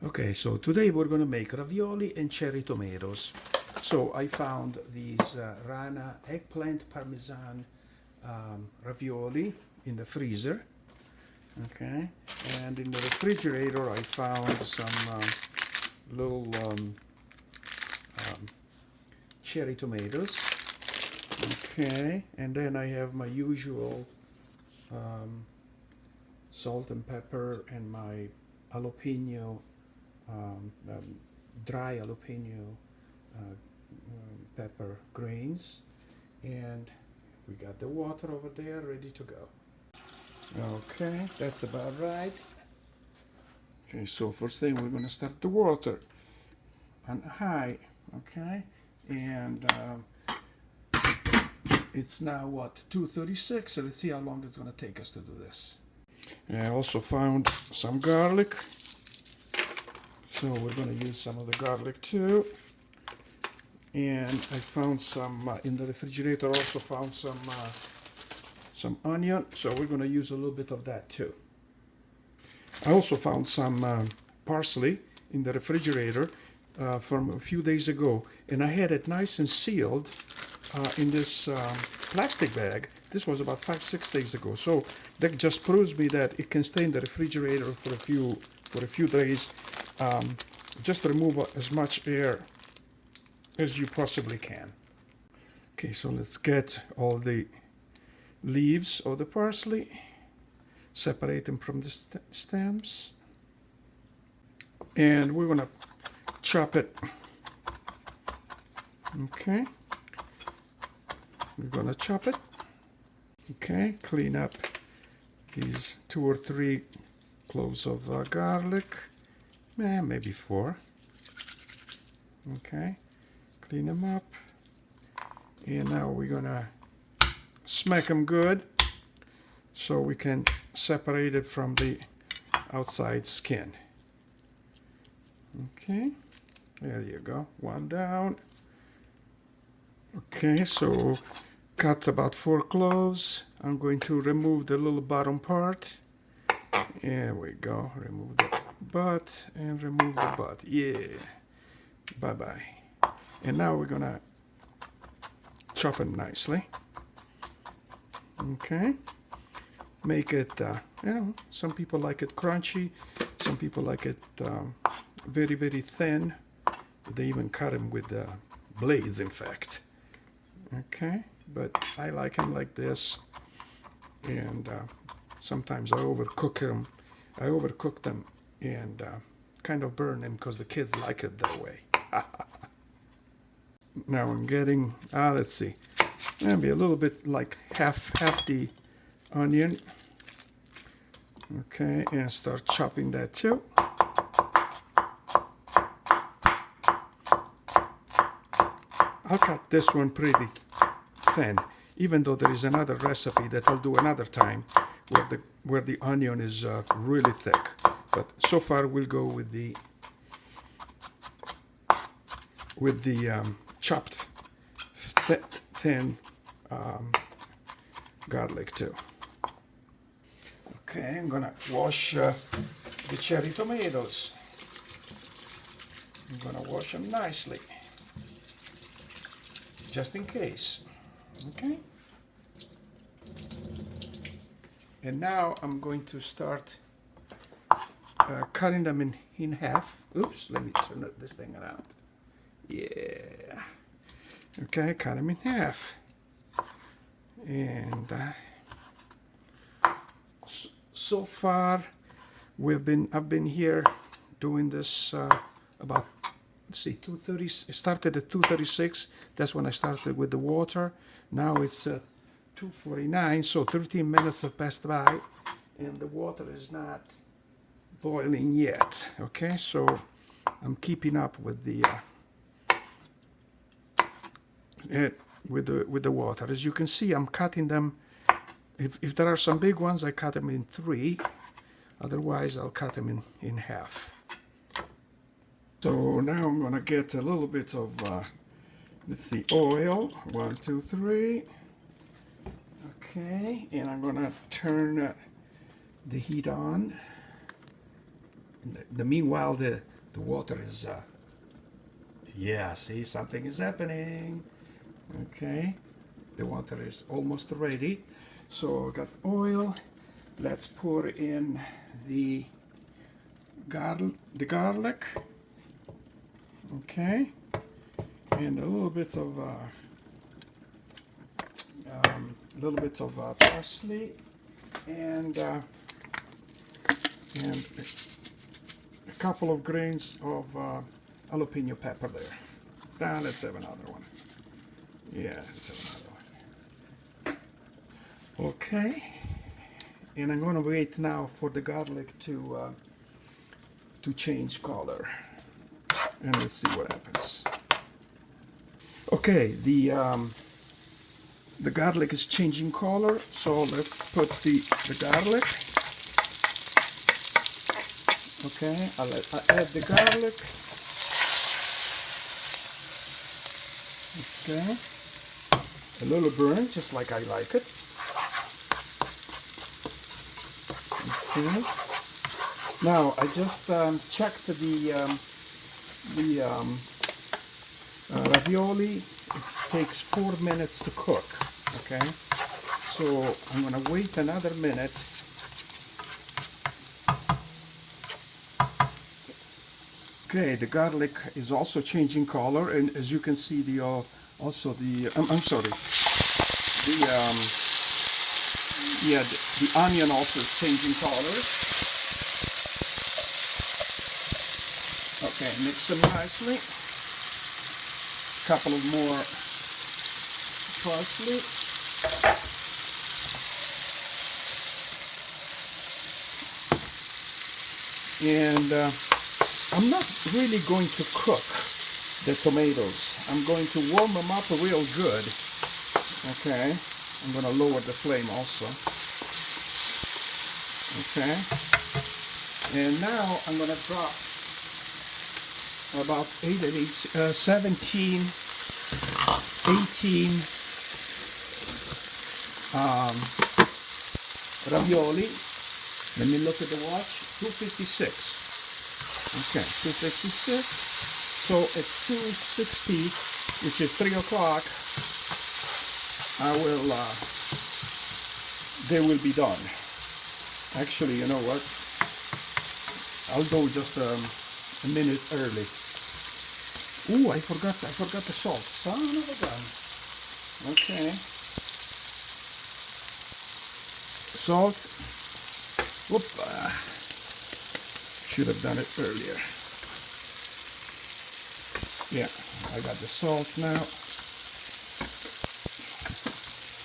Okay, so today we're going to make ravioli and cherry tomatoes. So I found these Rana eggplant parmesan ravioli in the freezer. Okay, and in the refrigerator I found some little cherry tomatoes. Okay, and then I have my usual salt and pepper and my jalapeno, dry jalapeno pepper grains, and we got the water over there ready to go. Okay, that's about right. Okay, so first thing we're going to start the water on high. Okay, and it's now what, 2:36, so let's see how long it's going to take us to do this. And I also found some garlic, so we're going to use some of the garlic too. And I found some in the refrigerator. Also found some onion, so we're going to use a little bit of that too. I also found some parsley in the refrigerator from a few days ago, and I had it nice and sealed in this plastic bag. This was about 5-6 days ago, so that just proves me that it can stay in the refrigerator for a few days. Just remove as much air as you possibly can. Okay, so let's get all the leaves of the parsley, separate them from the stems, and we're gonna chop it. Okay, we're gonna chop it. Okay, clean up these 2 or 3 cloves of garlic, maybe 4. Okay, clean them up, and now we're gonna smack them good so we can separate it from the outside skin. Okay, there you go, 1 down. Okay, so cut about 4 cloves. I'm going to remove the little bottom part. There we go, remove the butt and remove the butt. Yeah, bye-bye. And now we're gonna chop it nicely. Okay, make it, some people like it crunchy, some people like it very, very thin. They even cut them with blades, in fact. Okay, but I like them like this, and sometimes I overcook them and kind of burn them because the kids like it that way. Now I'm getting, let's see, maybe a little bit like half the onion. Okay, and start chopping that too. I'll cut this one pretty thin, even though there is another recipe that I'll do another time where the onion is really thick. But so far we'll go with the chopped thin garlic too. Okay, I'm gonna wash the cherry tomatoes. I'm gonna wash them nicely, just in case. Okay. And now I'm going to start cutting them in half. Oops, let me turn this thing around. Yeah. Okay, cut them in half. And so far I've been here doing this about, let's see, 2:30. It started at 2:36. That's when I started with the water. Now it's 2:49, so 13 minutes have passed by, and the water is not boiling yet. Okay, so I'm keeping up with the with the water. As you can see, I'm cutting them. If there are some big ones, I cut them in 3. Otherwise, I'll cut them in half. So now I'm gonna get a little bit of, let's see, oil. 1, 2, 3. Okay, and I'm gonna turn the heat on. Meanwhile, The water is, yeah, see, something is happening. Okay, the water is almost ready. So I got oil. Let's pour in the garlic. Okay, and a little bit of parsley, and a couple of grains of jalapeno pepper there. Now let's have another one. Yeah, let's have another one. Okay, and I'm going to wait now for the garlic to change color, and let's see what happens. Okay, the garlic is changing color, so let's put the garlic. Okay, I'll add the garlic. Okay, a little burn, just like I like it. Okay. Now I just checked the ravioli. It takes 4 minutes to cook. Okay, so I'm gonna wait another minute. Okay, the garlic is also changing color, and as you can see, the I'm sorry, the onion also is changing color. Okay, mix them nicely. Couple of more parsley. And I'm not really going to cook the tomatoes. I'm going to warm them up real good. Okay, I'm going to lower the flame also. Okay, and now I'm going to drop about 17, 18 ravioli. Let me look at the watch. 256. Okay, 256. So at 2:60, which is 3 o'clock, they will be done. Actually, you know what? I'll go just a minute early. Ooh, I forgot the salt. Son of a gun. Okay. Salt. Whoop. Should have done it earlier. Yeah, I got the salt now.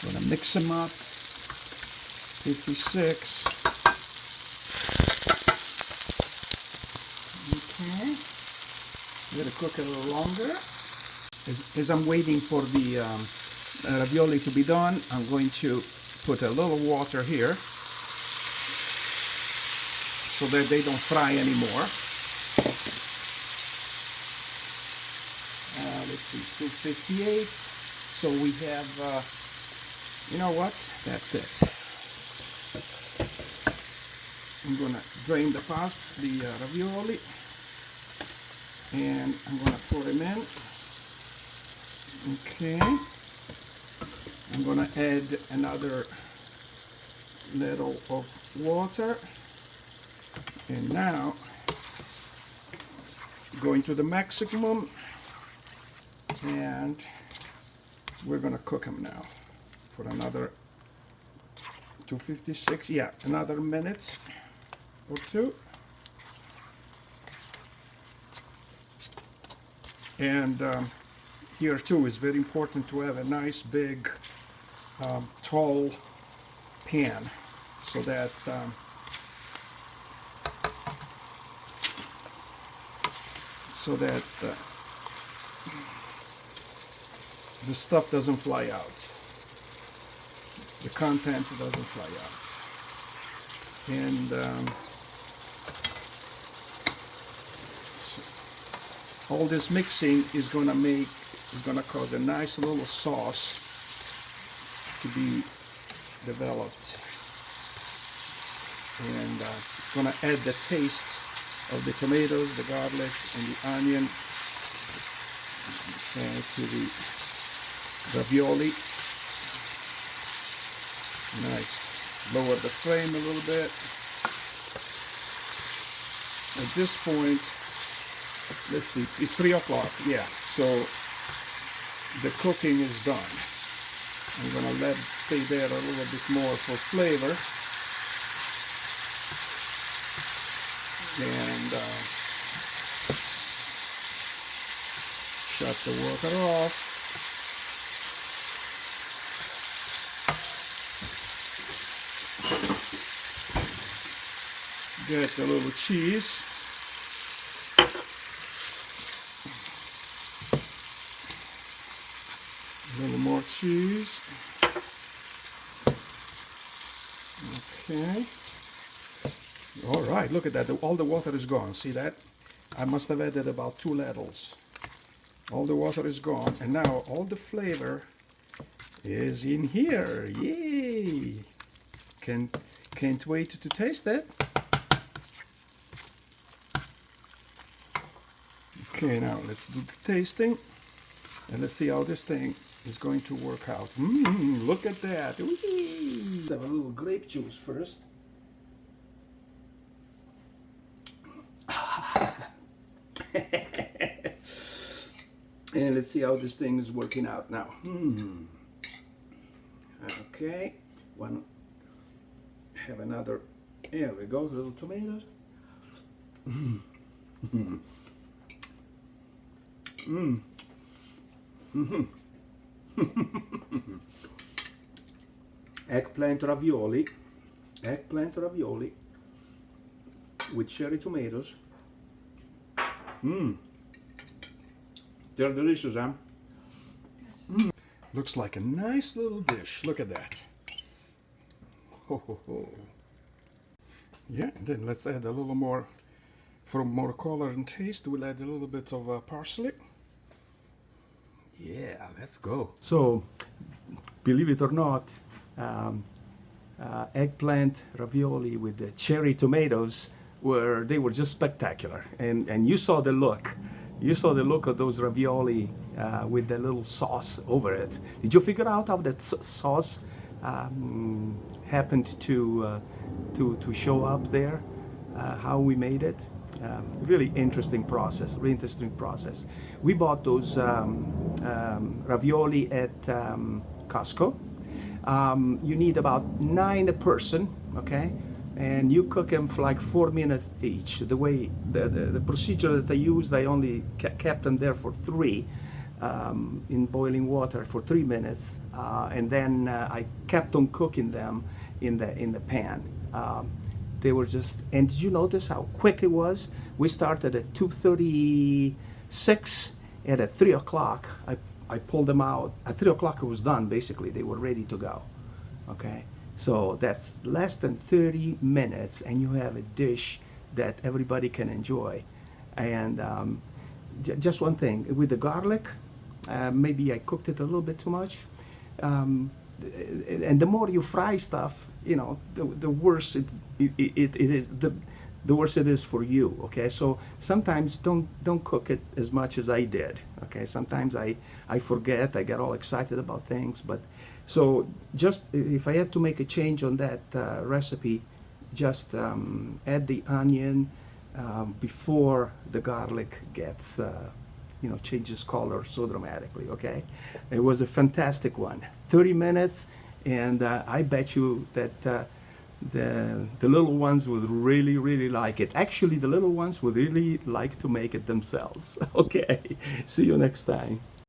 Gonna mix them up. 56. Okay. I'm gonna cook it a little longer. As I'm waiting for the ravioli to be done, I'm going to put a little water here, so that they don't fry anymore. Let's see, 258. So we have, you know what? That's it. I'm gonna drain the ravioli, and I'm gonna pour them in. Okay. I'm gonna add another little of water. And now, going to the maximum, and we're gonna cook them now for another 256. Yeah, another minute or two. And here too is very important to have a nice big tall pan, so that the stuff doesn't fly out. The content doesn't fly out. And all this mixing is gonna cause a nice little sauce to be developed. And it's gonna add the taste of the tomatoes, the garlic, and the onion. Add to the ravioli. Nice. Lower the flame a little bit. At this point, let's see, it's 3 o'clock, yeah. So the cooking is done. I'm gonna let it stay there a little bit more for flavor. And shut the water off. Get a little cheese. A little more cheese. Okay. All right, look at that. All the water is gone. See that? I must have added about 2 ladles. All the water is gone, and now all the flavor is in here. Yay! Can't wait to taste it. Okay, now let's do the tasting, and let's see how this thing is going to work out. Look at that. Whee! Let's have a little grape juice first. And let's see how this thing is working out now. Okay, have another. There we go, little tomatoes. Eggplant ravioli with cherry tomatoes. They're delicious, huh? Looks like a nice little dish. Look at that. Ho, ho, ho. Yeah, then let's add a little more, for more color and taste, we'll add a little bit of parsley. Yeah, let's go. So, believe it or not, eggplant ravioli with the cherry tomatoes they were just spectacular. And you saw the look. You saw the look of those ravioli with the little sauce over it. Did you figure out how that sauce happened to show up there? How we made it? Really interesting process. We bought those ravioli at Costco. You need about 9 a person, okay? And you cook them for like 4 minutes each. The way the procedure that I used, I only kept them there for 3 in boiling water for 3 minutes, and then I kept on cooking them in the pan. They were just, and did you notice how quick it was? We started at 2:36, and at 3 o'clock I pulled them out. At 3 o'clock it was done. Basically, they were ready to go. Okay. So that's less than 30 minutes, and you have a dish that everybody can enjoy. And just one thing, with the garlic, maybe I cooked it a little bit too much. And the more you fry stuff, you know, the worse it is. The worse it is for you. Okay, so sometimes don't cook it as much as I did. Okay, sometimes I forget. I get all excited about things, but. So just if I had to make a change on that recipe, just add the onion before the garlic gets, changes color so dramatically, okay? It was a fantastic one. 30 minutes, and I bet you that the little ones would really, really like it. Actually, the little ones would really like to make it themselves. Okay, see you next time.